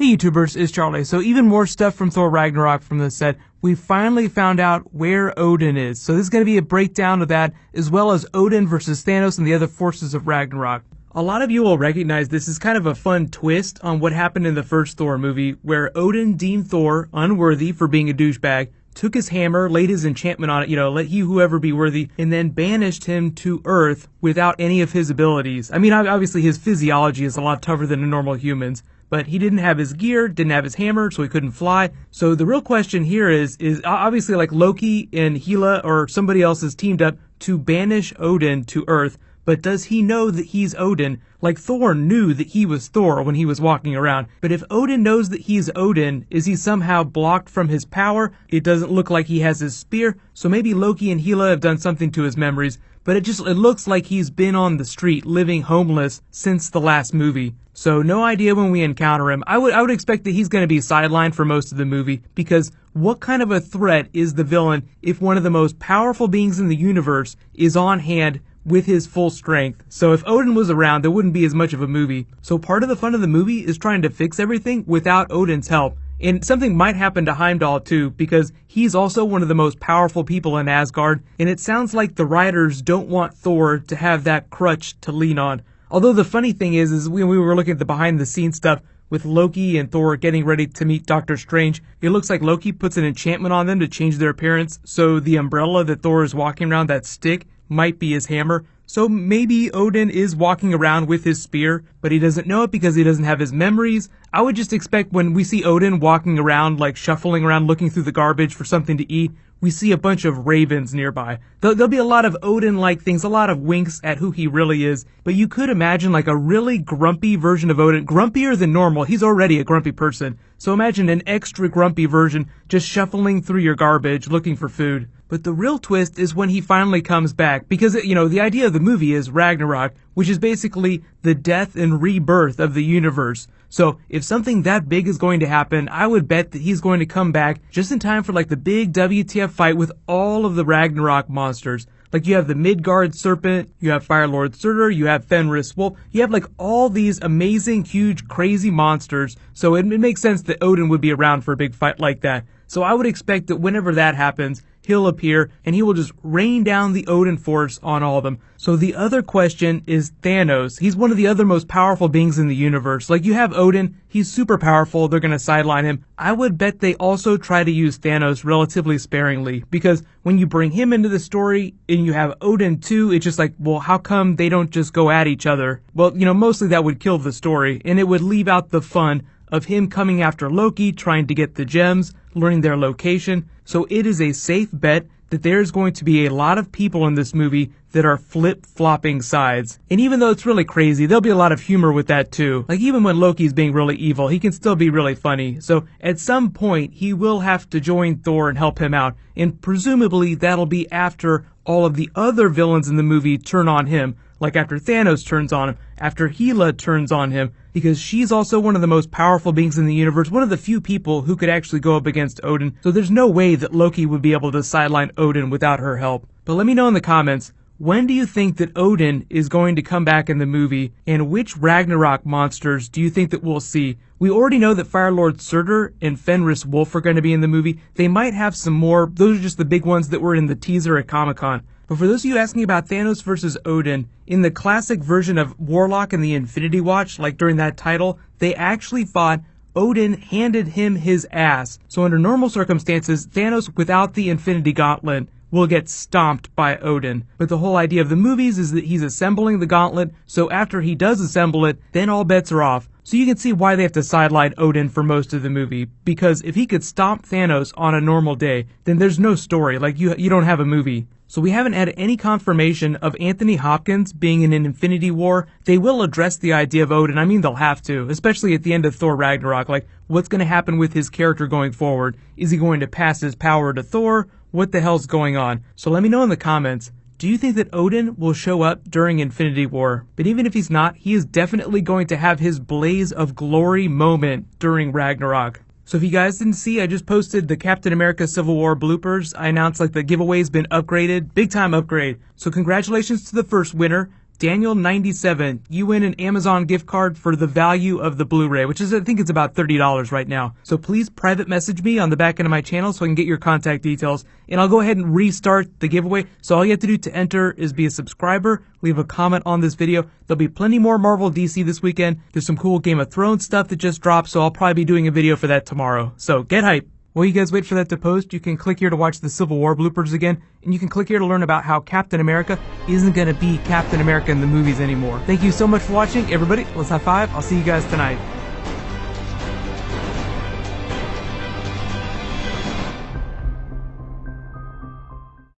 Hey YouTubers, it's Charlie. So even more stuff from Thor Ragnarok from the set. We finally found out where Odin is. So this is going to be a breakdown of that, as well as Odin versus Thanos and the other forces of Ragnarok. A lot of you will recognize this as kind of a fun twist on what happened in the first Thor movie, where Odin deemed Thor unworthy for being a douchebag, took his hammer, laid his enchantment on it, let he whoever be worthy, and then banished him to Earth without any of his abilities. I mean, obviously his physiology is a lot tougher than a normal human's, but he didn't have his gear, didn't have his hammer, so he couldn't fly. So the real question here is obviously like Loki and Hela or somebody else has teamed up to banish Odin to Earth, but does he know that he's Odin? Like Thor knew that he was Thor when he was walking around. But if Odin knows that he's Odin, is he somehow blocked from his power? It doesn't look like he has his spear, so maybe Loki and Hela have done something to his memories. But it looks like he's been on the street, living homeless since the last movie. So no idea when we encounter him. I would expect that he's going to be sidelined for most of the movie, because what kind of a threat is the villain if one of the most powerful beings in the universe is on hand with his full strength? So if Odin was around, there wouldn't be as much of a movie. So part of the fun of the movie is trying to fix everything without Odin's help. And something might happen to Heimdall too, because he's also one of the most powerful people in Asgard, and it sounds like the writers don't want Thor to have that crutch to lean on. Although the funny thing is when we were looking at the behind the scenes stuff with Loki and Thor getting ready to meet Doctor Strange, it looks like Loki puts an enchantment on them to change their appearance, so the umbrella that Thor is walking around, that stick, might be his hammer. So maybe Odin is walking around with his spear, but he doesn't know it because he doesn't have his memories. I would just expect when we see Odin walking around, like shuffling around looking through the garbage for something to eat, we see a bunch of ravens nearby. There'll be a lot of Odin-like things, a lot of winks at who he really is, but you could imagine like a really grumpy version of Odin, grumpier than normal. He's already a grumpy person. So imagine an extra grumpy version just shuffling through your garbage looking for food. But the real twist is when he finally comes back, because, the idea of the movie is Ragnarok, which is basically the death and rebirth of the universe. So if something that big is going to happen, I would bet that he's going to come back just in time for like the big WTF fight with all of the Ragnarok monsters. Like you have the Midgard serpent, you have Firelord Surtur, you have Fenris Wolf, you have like all these amazing, huge, crazy monsters. So it makes sense that Odin would be around for a big fight like that. So I would expect that whenever that happens, he'll appear and he will just rain down the Odin force on all of them. So the other question is Thanos. He's one of the other most powerful beings in the universe. Like you have Odin, he's super powerful, they're gonna sideline him. I would bet they also try to use Thanos relatively sparingly, because when you bring him into the story and you have Odin too, it's just like, well, how come they don't just go at each other? Well, mostly that would kill the story, and it would leave out the fun of him coming after Loki, trying to get the gems, learning their location. So it is a safe bet that there's going to be a lot of people in this movie that are flip-flopping sides. And even though it's really crazy, there'll be a lot of humor with that too. Like even when Loki's being really evil, he can still be really funny. So at some point, he will have to join Thor and help him out. And presumably that'll be after all of the other villains in the movie turn on him. Like after Thanos turns on him, after Hela turns on him, because she's also one of the most powerful beings in the universe, one of the few people who could actually go up against Odin. So there's no way that Loki would be able to sideline Odin without her help. But let me know in the comments, when do you think that Odin is going to come back in the movie, and which Ragnarok monsters do you think that we'll see? We already know that Firelord Surtur and Fenris Wolf are going to be in the movie. They might have some more. Those are just the big ones that were in the teaser at Comic-Con. But for those of you asking about Thanos versus Odin, in the classic version of Warlock and the Infinity Watch, like during that title, they actually fought. Odin handed him his ass. So under normal circumstances, Thanos without the Infinity Gauntlet will get stomped by Odin. But the whole idea of the movies is that he's assembling the gauntlet, so after he does assemble it, then all bets are off. So you can see why they have to sideline Odin for most of the movie, because if he could stomp Thanos on a normal day, then there's no story, like you don't have a movie. So we haven't had any confirmation of Anthony Hopkins being in an Infinity War. They will address the idea of Odin. I mean, they'll have to, especially at the end of Thor Ragnarok. Like, what's going to happen with his character going forward? Is he going to pass his power to Thor? What the hell's going on? So let me know in the comments. Do you think that Odin will show up during Infinity War? But even if he's not, he is definitely going to have his blaze of glory moment during Ragnarok. So if you guys didn't see, I just posted the Captain America Civil War bloopers. I announced like the giveaway's been upgraded, big time upgrade. So congratulations to the first winner. Daniel97, you win an Amazon gift card for the value of the Blu-ray, which is, I think it's about $30 right now. So please private message me on the back end of my channel so I can get your contact details, and I'll go ahead and restart the giveaway. So all you have to do to enter is be a subscriber, leave a comment on this video. There'll be plenty more Marvel DC this weekend. There's some cool Game of Thrones stuff that just dropped, so I'll probably be doing a video for that tomorrow. So get hype. While you guys wait for that to post, you can click here to watch the Civil War bloopers again, and you can click here to learn about how Captain America isn't going to be Captain America in the movies anymore. Thank you so much for watching, everybody. Let's high five. I'll see you guys tonight.